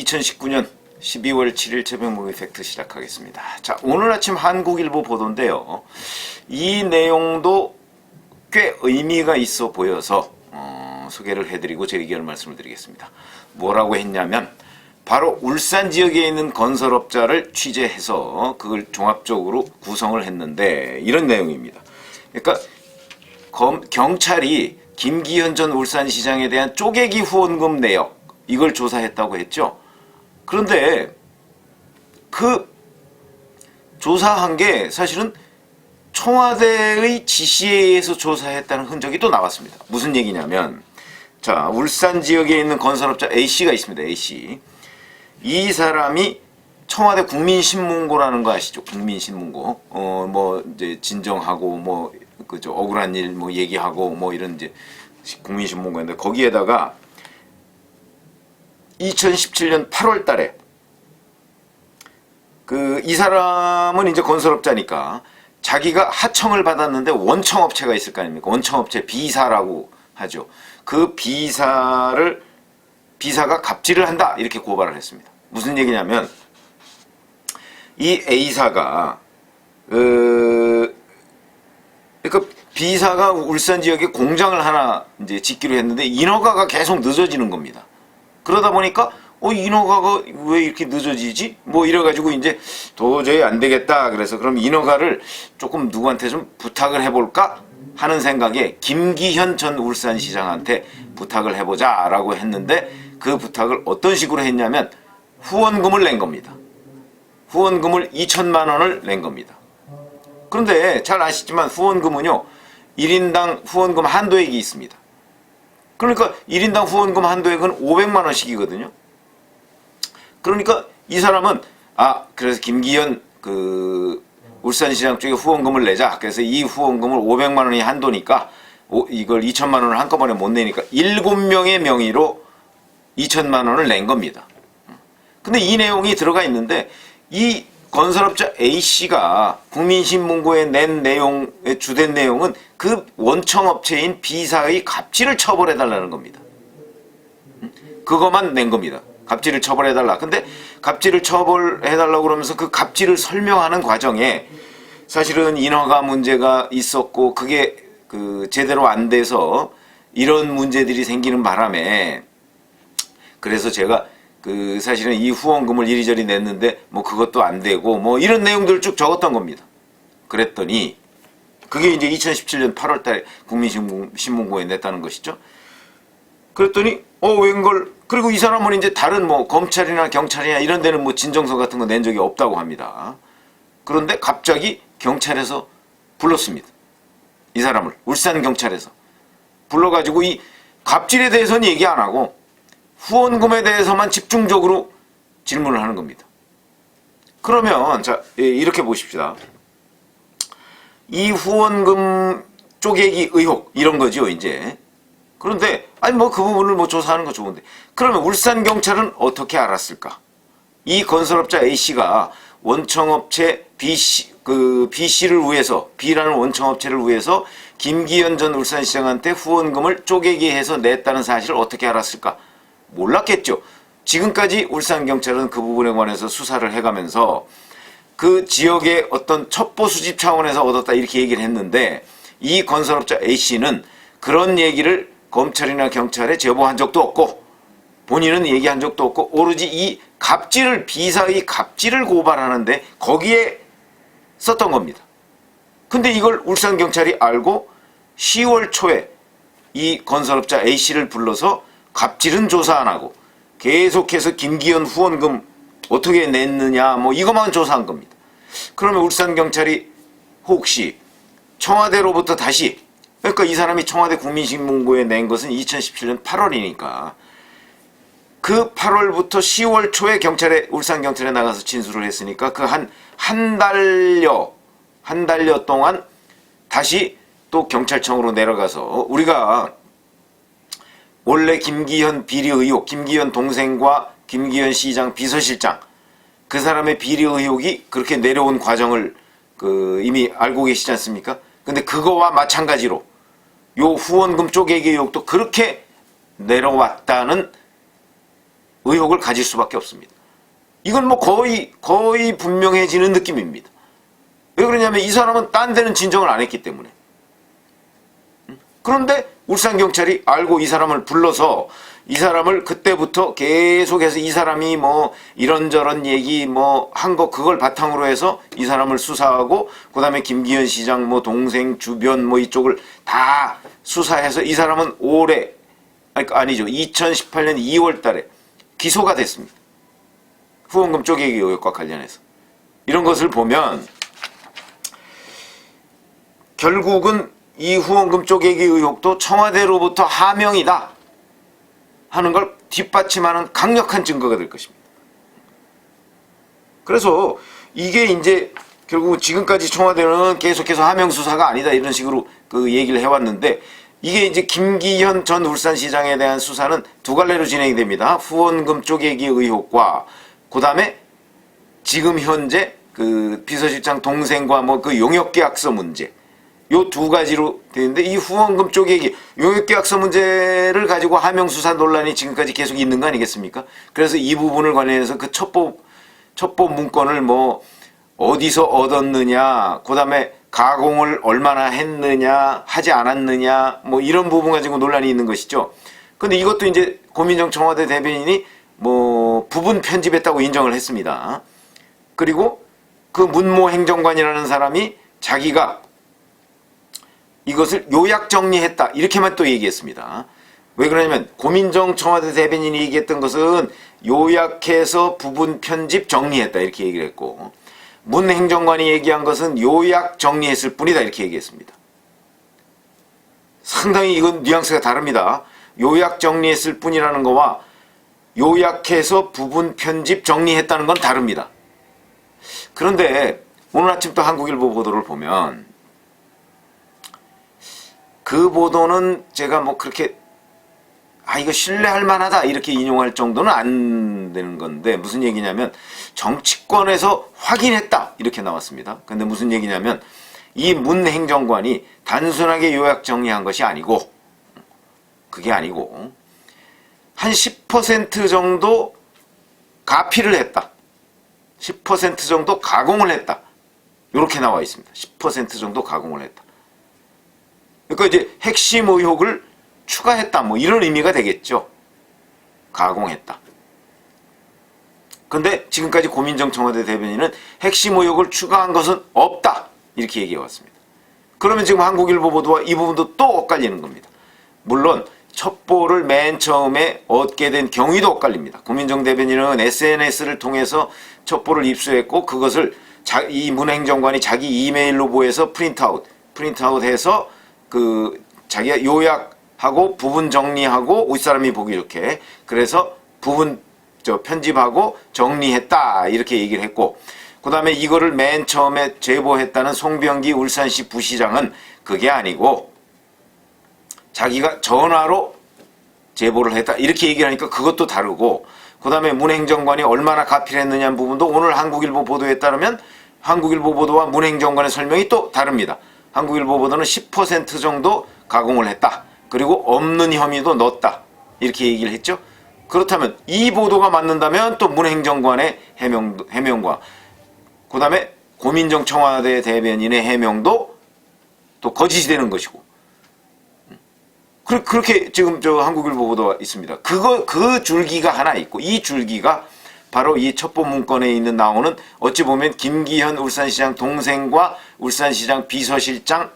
2019년 12월 7일 새벽 팩트 시작하겠습니다. 자, 오늘 아침 한국일보 보도인데요. 이 내용도 꽤 의미가 있어 보여서 소개를 해드리고 제 의견을 말씀을 드리겠습니다. 뭐라고 했냐면 바로 울산 지역에 있는 건설업자를 취재해서 그걸 종합적으로 구성을 했는데 이런 내용입니다. 그러니까 경찰이 김기현 전 울산시장에 대한 쪼개기 후원금 내역 이걸 조사했다고 했죠. 그런데 그 조사한 게 사실은 청와대의 지시에 의해서 조사했다는 흔적이 또 나왔습니다. 무슨 얘기냐면 자, 울산 지역에 있는 건설업자 A씨가 있습니다. A씨. 이 사람이 청와대 국민신문고라는 거 아시죠? 국민신문고. 뭐 이제 진정하고 뭐 그죠, 억울한 일 뭐 얘기하고 뭐 이런 이제 국민신문고인데 거기에다가 2017년 8월 달에 이 사람은 이제 건설업자니까 자기가 하청을 받았는데 원청업체가 있을 거 아닙니까? 원청업체 B사라고 하죠. 그 B사가 갑질을 한다 이렇게 고발을 했습니다. 무슨 얘기냐면 이 A사가 그러니까 B사가 울산 지역에 공장을 하나 이제 짓기로 했는데 인허가가 계속 늦어지는 겁니다. 그러다 보니까 인허가가 왜 이렇게 늦어지지? 뭐 이래가지고 이제 도저히 안 되겠다. 그래서 그럼 인허가를 조금 누구한테 좀 부탁을 해볼까 하는 생각에 김기현 전 울산시장한테 부탁을 해보자라고 했는데 그 부탁을 어떤 식으로 했냐면 후원금을 낸 겁니다. 후원금을 2천만 원을 낸 겁니다. 그런데 잘 아시지만 후원금은요 1인당 후원금 한도액이 있습니다. 그러니까 1인당 후원금 한도액은 500만 원씩이거든요. 그러니까 이 사람은 그래서 김기현 울산시장 쪽에 후원금을 내자. 그래서 이 후원금을 500만 원이 한도니까 이걸 2천만 원을 한꺼번에 못 내니까 7명의 명의로 2천만 원을 낸 겁니다. 근데 이 내용이 들어가 있는데 이 건설업자 A씨가 국민신문고에 낸 내용의 주된 내용은 그 원청업체인 B사의 갑질을 처벌해달라는 겁니다. 그것만 낸 겁니다. 갑질을 처벌해달라. 근데 갑질을 처벌해달라고 그러면서 그 갑질을 설명하는 과정에 사실은 인허가 문제가 있었고 그게 제대로 안 돼서 이런 문제들이 생기는 바람에 그래서 제가 사실은 이 후원금을 이리저리 냈는데 뭐 그것도 안 되고 뭐 이런 내용들을 쭉 적었던 겁니다. 그랬더니 그게 이제 2017년 8월 달에 국민신문고에 냈다는 것이죠. 그랬더니 웬걸 그리고 이 사람은 이제 다른 뭐 검찰이나 경찰이나 이런 데는 뭐 진정서 같은 거 낸 적이 없다고 합니다. 그런데 갑자기 경찰에서 불렀습니다. 이 사람을 울산경찰에서 불러가지고 이 갑질에 대해서는 얘기 안 하고 후원금에 대해서만 집중적으로 질문을 하는 겁니다. 그러면 자 이렇게 보십시다. 이 후원금 쪼개기 의혹 이런 거죠 이제. 그런데 뭐 그 부분을 뭐 조사하는 거 좋은데 그러면 울산경찰은 어떻게 알았을까? 이 건설업자 A씨가 원청업체 B씨를 위해서 B라는 원청업체를 위해서 김기현 전 울산시장한테 후원금을 쪼개기 해서 냈다는 사실을 어떻게 알았을까? 몰랐겠죠. 지금까지 울산경찰은 그 부분에 관해서 수사를 해가면서 그 지역의 어떤 첩보 수집 차원에서 얻었다 이렇게 얘기를 했는데 이 건설업자 A씨는 그런 얘기를 검찰이나 경찰에 제보한 적도 없고 본인은 얘기한 적도 없고 오로지 이 갑질을 B사의 갑질을 고발하는데 거기에 썼던 겁니다. 근데 이걸 울산경찰이 알고 10월 초에 이 건설업자 A씨를 불러서 갑질은 조사 안 하고 계속해서 김기현 후원금 어떻게 냈느냐 뭐 이것만 조사한 겁니다. 그러면 울산경찰이 혹시 청와대로부터 다시 그러니까 이 사람이 청와대 국민신문고에 낸 것은 2017년 8월이니까 그 8월부터 10월 초에 울산경찰에 나가서 진술을 했으니까 그 한 달여 동안 다시 또 경찰청으로 내려가서 우리가 원래 김기현 비리 의혹, 김기현 동생과 김기현 시장 비서실장 그 사람의 비리 의혹이 그렇게 내려온 과정을 이미 알고 계시지 않습니까? 근데 그거와 마찬가지로 요 후원금 쪼개기 의혹도 그렇게 내려왔다는 의혹을 가질 수밖에 없습니다. 이건 뭐 거의 분명해지는 느낌입니다. 왜 그러냐면 이 사람은 딴 데는 진정을 안 했기 때문에. 그런데 울산경찰이 알고 이 사람을 불러서 이 사람을 그때부터 계속해서 이 사람이 뭐 이런저런 얘기 뭐 한 거 그걸 바탕으로 해서 이 사람을 수사하고 그다음에 김기현 시장 뭐 동생 주변 뭐 이쪽을 다 수사해서 이 사람은 아니죠. 2018년 2월 달에 기소가 됐습니다. 후원금 쪼개기 의혹과 관련해서. 이런 것을 보면 결국은 이 후원금 쪼개기 의혹도 청와대로부터 하명이다 하는 걸 뒷받침하는 강력한 증거가 될 것입니다. 그래서 이게 이제 결국 지금까지 청와대는 계속해서 하명 수사가 아니다 이런 식으로 그 얘기를 해왔는데 이게 이제 김기현 전 울산시장에 대한 수사는 두 갈래로 진행이 됩니다. 후원금 쪼개기 의혹과 그 다음에 지금 현재 그 비서실장 동생과 뭐 그 용역계약서 문제 요 두 가지로 되는데 이 후원금 쪼개기 용역계약서 문제를 가지고 하명수사 논란이 지금까지 계속 있는 거 아니겠습니까? 그래서 이 부분을 관련해서 그 첩보 문건을 뭐 어디서 얻었느냐 그 다음에 가공을 얼마나 했느냐 하지 않았느냐 뭐 이런 부분 가지고 논란이 있는 것이죠. 근데 이것도 이제 고민정 청와대 대변인이 뭐 부분 편집했다고 인정을 했습니다. 그리고 그 문모 행정관이라는 사람이 자기가 이것을 요약 정리했다 이렇게만 또 얘기했습니다. 왜 그러냐면 고민정 청와대 대변인이 얘기했던 것은 요약해서 부분 편집 정리했다 이렇게 얘기를 했고 문 행정관이 얘기한 것은 요약 정리했을 뿐이다 이렇게 얘기했습니다. 상당히 이건 뉘앙스가 다릅니다. 요약 정리했을 뿐이라는 거와 요약해서 부분 편집 정리했다는 건 다릅니다. 그런데 오늘 아침 또 한국일보 보도를 보면 그 보도는 제가 뭐 그렇게 이거 신뢰할 만하다 이렇게 인용할 정도는 안 되는 건데 무슨 얘기냐면 정치권에서 확인했다 이렇게 나왔습니다. 근데 무슨 얘기냐면 이 문 행정관이 단순하게 요약 정리한 것이 아니고 그게 아니고 한 10% 정도 가피를 했다. 10% 정도 가공을 했다. 이렇게 나와 있습니다. 10% 정도 가공을 했다. 그러니까 이제 핵심 의혹을 추가했다. 뭐 이런 의미가 되겠죠. 가공했다. 그런데 지금까지 고민정 청와대 대변인은 핵심 의혹을 추가한 것은 없다. 이렇게 얘기해 왔습니다. 그러면 지금 한국일보 보도와 이 부분도 또 엇갈리는 겁니다. 물론 첩보를 맨 처음에 얻게 된 경위도 엇갈립니다. 고민정 대변인은 SNS를 통해서 첩보를 입수했고 그것을 이 문 행정관이 자기 이메일로 보여서 프린트아웃해서 그 자기가 요약하고 부분 정리하고 윗사람이 보기 좋게 그래서 부분 편집하고 정리했다 이렇게 얘기를 했고 그 다음에 이거를 맨 처음에 제보했다는 송병기 울산시 부시장은 그게 아니고 자기가 전화로 제보를 했다 이렇게 얘기를 하니까 그것도 다르고 그 다음에 문 행정관이 얼마나 가피를 했느냐는 부분도 오늘 한국일보 보도에 따르면 한국일보 보도와 문 행정관의 설명이 또 다릅니다. 한국일보 보도는 10% 정도 가공을 했다. 그리고 없는 혐의도 넣었다. 이렇게 얘기를 했죠. 그렇다면 이 보도가 맞는다면 또 문 행정관의 해명과 그 다음에 고민정 청와대 대변인의 해명도 또 거짓이 되는 것이고 그렇게 지금 한국일보 보도가 있습니다. 그 줄기가 하나 있고 이 줄기가 바로 이 첩보 문건에 있는 나오는 어찌 보면 김기현 울산시장 동생과 울산시장 비서실장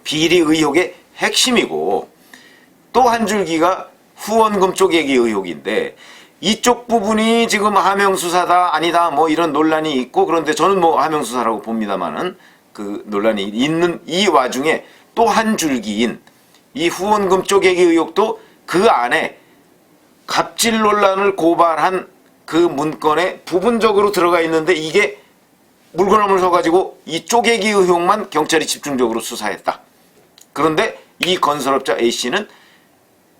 비리 의혹의 핵심이고 또 한 줄기가 후원금 쪼개기 의혹인데 이쪽 부분이 지금 하명수사다 아니다 뭐 이런 논란이 있고 그런데 저는 뭐 하명수사라고 봅니다만은 그 논란이 있는 이 와중에 또 한 줄기인 이 후원금 쪼개기 의혹도 그 안에 갑질 논란을 고발한 그 문건에 부분적으로 들어가 있는데 이게 물건을 서가지고 이 쪼개기 의혹만 경찰이 집중적으로 수사했다. 그런데 이 건설업자 A씨는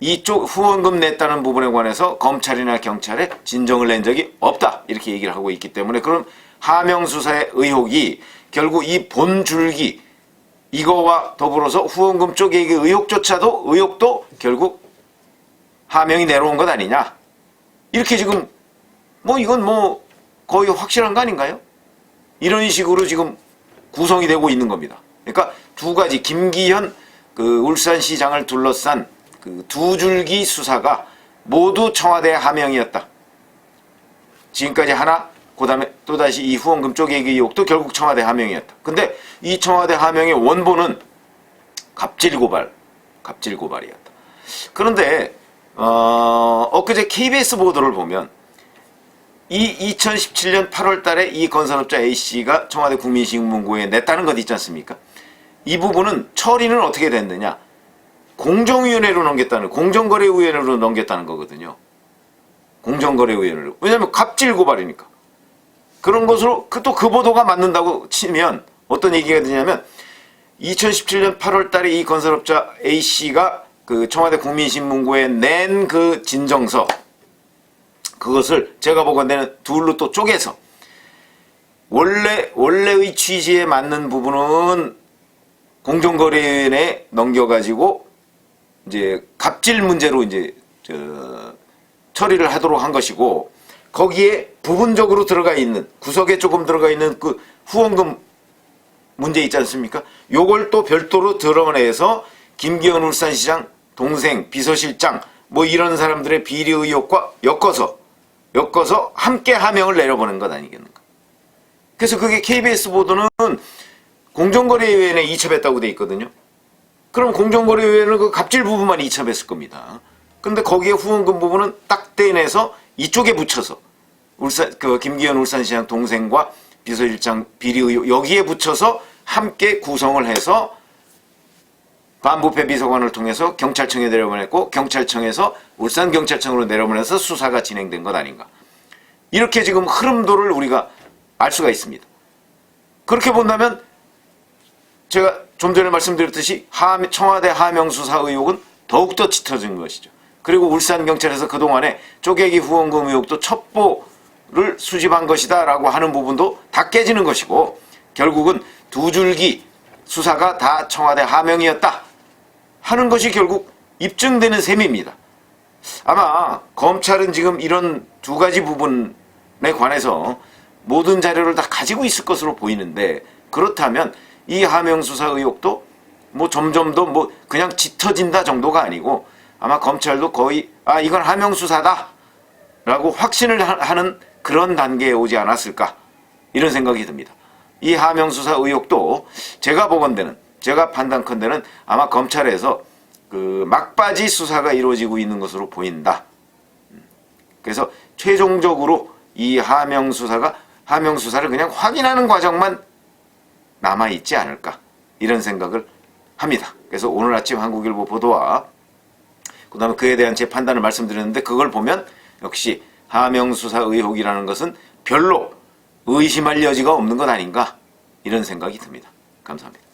이쪽 후원금 냈다는 부분에 관해서 검찰이나 경찰에 진정을 낸 적이 없다. 이렇게 얘기를 하고 있기 때문에 그럼 하명수사의 의혹이 결국 이 본줄기 이거와 더불어서 후원금 쪼개기 의혹도 결국 하명이 내려온 것 아니냐. 이렇게 지금 뭐 이건 뭐 거의 확실한 거 아닌가요? 이런 식으로 지금 구성이 되고 있는 겁니다. 그러니까 두 가지 김기현 그 울산시장을 둘러싼 그 두 줄기 수사가 모두 청와대 하명이었다. 지금까지 하나, 그 다음에 또다시 이 후원금 쪼개기 의혹도 결국 청와대 하명이었다. 근데 이 청와대 하명의 원본은 갑질고발이었다. 그런데 엊그제 KBS 보도를 보면 이 2017년 8월 달에 이 건설업자 A씨가 청와대 국민신문고에 냈다는 것 있지 않습니까? 이 부분은 처리는 어떻게 됐느냐? 공정위원회로 넘겼다는, 공정거래위원회로 넘겼다는 거거든요. 공정거래위원회로. 왜냐하면 갑질고발이니까. 그런 것으로 또 그 보도가 맞는다고 치면 어떤 얘기가 되냐면 2017년 8월 달에 이 건설업자 A씨가 그 청와대 국민신문고에 낸 그 진정서, 그것을 제가 보건대는 둘로 또 쪼개서 원래의 취지에 맞는 부분은 공정거래위원회에 넘겨가지고 이제 갑질 문제로 이제 처리를 하도록 한 것이고, 거기에 부분적으로 들어가 있는, 구석에 조금 들어가 있는 그 후원금 문제 있지 않습니까? 요걸 또 별도로 드러내서 김기현 울산시장 동생, 비서실장 뭐 이런 사람들의 비리 의혹과 엮어서 함께 하명을 내려보낸 것 아니겠는가. 그래서 그게 KBS 보도는 공정거래위원회에 이첩했다고 돼 있거든요. 그럼 공정거래위원회는 그 갑질 부분만 이첩했을 겁니다. 근데 거기에 후원금 부분은 딱 떼내서 이쪽에 붙여서 김기현 울산시장 동생과 비서실장 비리 의혹 여기에 붙여서 함께 구성을 해서 반부패 비서관을 통해서 경찰청에 내려보냈고, 경찰청에서 울산경찰청으로 내려보내서 수사가 진행된 것 아닌가. 이렇게 지금 흐름도를 우리가 알 수가 있습니다. 그렇게 본다면 제가 좀 전에 말씀드렸듯이 청와대 하명수사 의혹은 더욱더 짙어진 것이죠. 그리고 울산경찰에서 그동안에 쪼개기 후원금 의혹도 첩보를 수집한 것이다 라고 하는 부분도 다 깨지는 것이고, 결국은 두 줄기 수사가 다 청와대 하명이었다 하는 것이 결국 입증되는 셈입니다. 아마 검찰은 지금 이런 두 가지 부분에 관해서 모든 자료를 다 가지고 있을 것으로 보이는데, 그렇다면 이 하명수사 의혹도 뭐 점점 더 뭐 그냥 짙어진다 정도가 아니고, 아마 검찰도 거의 이건 하명수사다 라고 확신을 하는 그런 단계에 오지 않았을까, 이런 생각이 듭니다. 이 하명수사 의혹도 제가 판단컨대는 아마 검찰에서 그 막바지 수사가 이루어지고 있는 것으로 보인다. 그래서 최종적으로 이 하명수사를 그냥 확인하는 과정만 남아있지 않을까, 이런 생각을 합니다. 그래서 오늘 아침 한국일보 보도와 그 다음에 그에 대한 제 판단을 말씀드렸는데, 그걸 보면 역시 하명수사 의혹이라는 것은 별로 의심할 여지가 없는 것 아닌가, 이런 생각이 듭니다. 감사합니다.